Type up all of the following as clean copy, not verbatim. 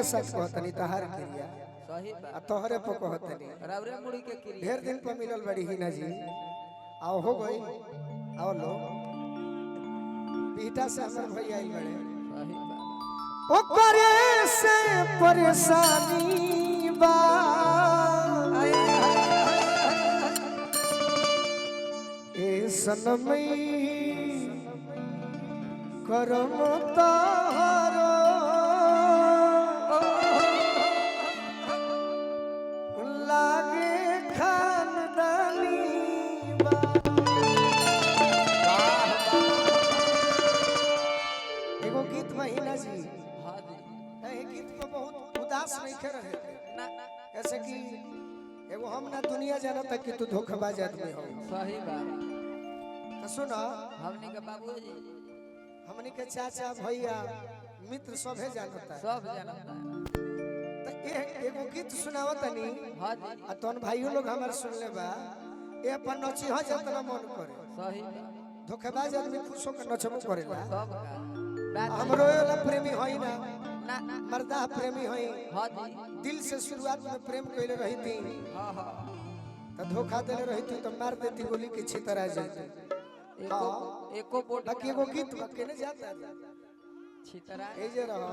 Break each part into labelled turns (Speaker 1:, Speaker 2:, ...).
Speaker 1: के साथ कहतनी तहार क्रिया
Speaker 2: सही बात
Speaker 1: तोहरे पे कहतनी
Speaker 2: रावरे मुड़ी के क्रिया
Speaker 1: ढेर दिन पर मिलल बड़ी ही ना जी आओ हो गई आओ लो पीटा से हमर भैया आइल बड़े
Speaker 2: सही बात
Speaker 1: ओकरे से परेशानी बा ए सनमई करम तारो लागे खानदानी बा एगो गीत महीना जी
Speaker 2: हां जी
Speaker 1: गीत पे बहुत उदास नहीं कर रहे थे
Speaker 2: ना
Speaker 1: ऐसे कि एगो हम ना दुनिया जाना तक कि तू धोखेबाज आदमी हो
Speaker 2: सही बात
Speaker 1: तो सुनो
Speaker 2: हमनी के बाबूजी
Speaker 1: हमनी के चाचा भैया मित्र सभे जानता है
Speaker 2: सब जानता है
Speaker 1: तो एगो गीत सुनावत तनी
Speaker 2: हां जी
Speaker 1: आ तोन भाइयों लोग हमर सुन ले बा ए अपन नची ह जतना मन करे
Speaker 2: सही बात
Speaker 1: धोखेबाज आदमी खुश होकर नचबो करेला
Speaker 2: सब का
Speaker 1: हमरो वाला प्रेमी होई ना
Speaker 2: ना ना
Speaker 1: मर्दा प्रेमी होई
Speaker 2: हां जी
Speaker 1: दिल से शुरुआत में प्रेम कइले रही थी
Speaker 2: हां हां
Speaker 1: तो धोखा देले रही थी तो मार देती गोली के छितरा जाती
Speaker 2: एको बोट
Speaker 1: बाकी एगो गीत बके ने जाता
Speaker 2: छितरा
Speaker 1: ए जे रहो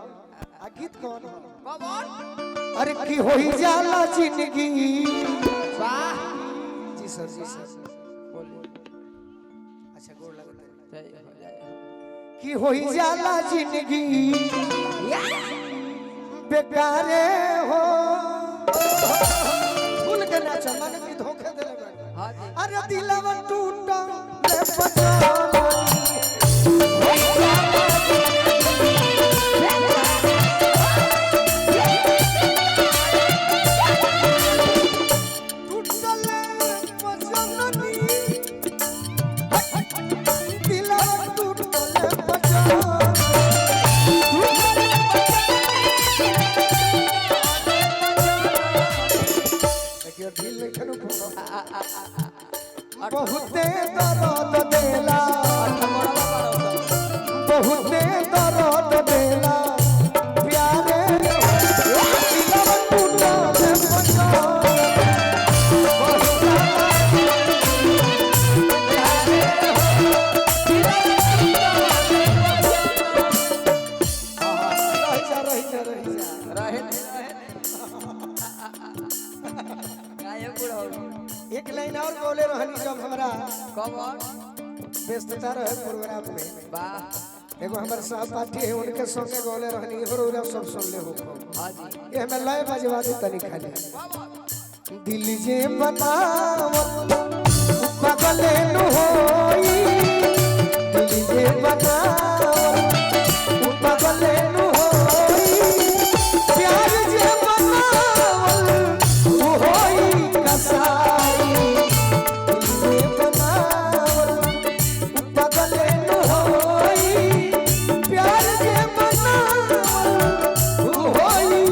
Speaker 1: आ गीत कौन
Speaker 2: कौन
Speaker 1: अरे की होई जाला जिंदगी
Speaker 2: वाह
Speaker 1: जी सर
Speaker 2: बोलिए
Speaker 1: अच्छा गोर लगता है
Speaker 2: जय हो जय हो
Speaker 1: की होई जाला जिंदगी बेकारे हो भूल के ना चमन की धोखे देले बा
Speaker 2: हां जी
Speaker 1: अरे दिलवा टूटा ले पछतानी बहुते दर्द देला बहुते दर्द देला प्यारे दिलवा टूटा ले पछतानी एक लाइन और बोले रहनी जब हमरा
Speaker 2: कौन
Speaker 1: व्यस्तता रहे प्रोग्राम में
Speaker 2: वाह
Speaker 1: एगो हमर सहपाठी है उनके संगे बोले रहनी एगो सब सुन ले हो
Speaker 2: हां जी
Speaker 1: ये हमें लय बजवा दे तनी खाली दिल जे बनावत पगले नु होई दिल जे बनावत पगले नु होई प्यार जे बनावत वो होई कसाई दिल जे बनावत पगले नु होई प्यार जे बनावत वो होई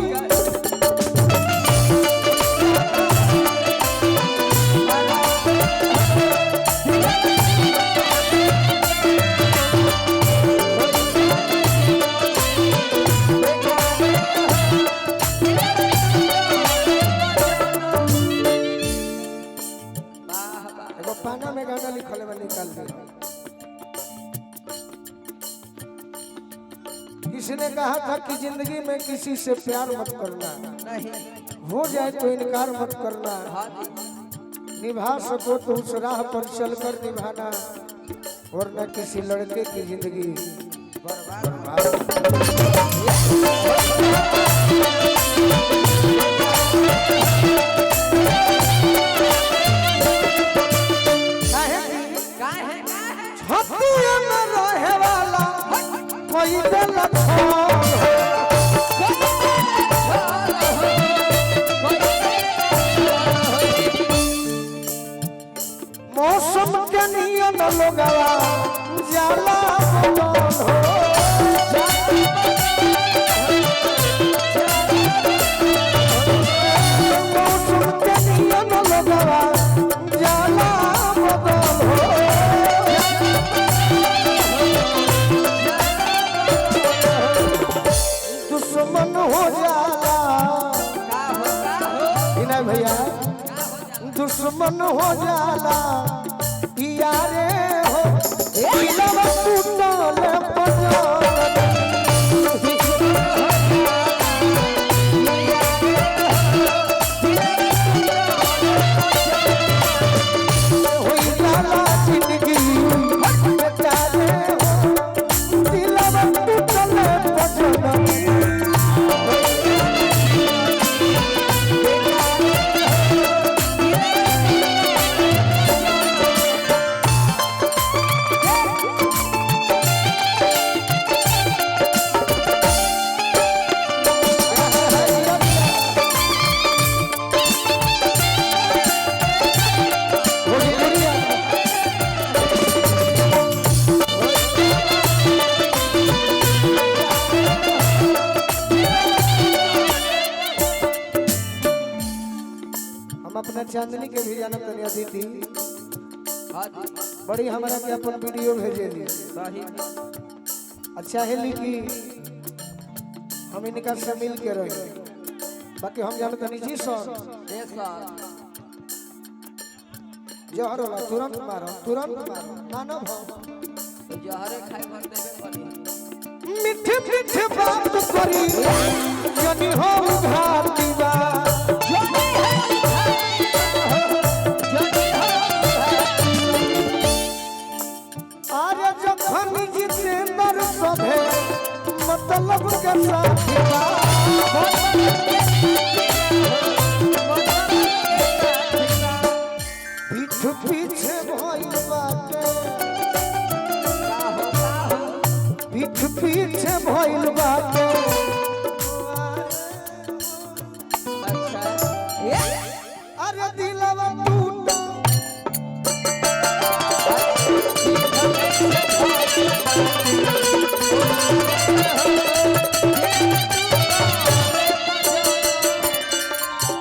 Speaker 1: एगो पाना में गाना लिखले बा निकाल दे किसी ने कहा था कि जिंदगी में किसी से प्यार मत करना
Speaker 2: नहीं
Speaker 1: हो जाए तो इनकार मत करना
Speaker 2: हां जी
Speaker 1: निभा सको तो उस राह पर चलकर निभाना वरना किसी लड़के की जिंदगी बर्बाद
Speaker 2: काहे
Speaker 1: छतिया में रहे वाला कोई दिल मौसम के नियम लोगवा जाला बदल हो मौसम के नियम लोगवा जाला बदल हो दुश्मन हो जा दुश्मन हो जाला यारे हो दिलवा टूटल पजर होई जाला जिंदगी बेचारे हो दिलवा टूटल पजर अपना चांदनी के भी जानत तनी अदिति
Speaker 2: हाँ जी
Speaker 1: बड़ी हमारा के अपन वीडियो भेजेली
Speaker 2: सही
Speaker 1: अच्छा है कि हम इनका से मिल के रहे बाकी हम जानत तनी जी सर
Speaker 2: ये सर
Speaker 1: जहर वाला तुरंत मारो मानव हो
Speaker 2: तो जहरे खाई भर देवे पड़ी
Speaker 1: मीठे मीठे बात करी जनी हो घाटी बा आरे जखन जितेंद्र सभे मतलब के साथी बा पीठ पीछे भइल बाटे पीठ पीछे भइल बाटे
Speaker 2: अच्छा ये
Speaker 1: अरे दिलवा टूटा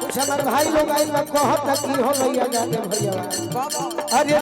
Speaker 1: कुछ हमारे भाई लोग आई मैं कहत कि हो भैया जाके भैया
Speaker 2: बाबा
Speaker 1: अरे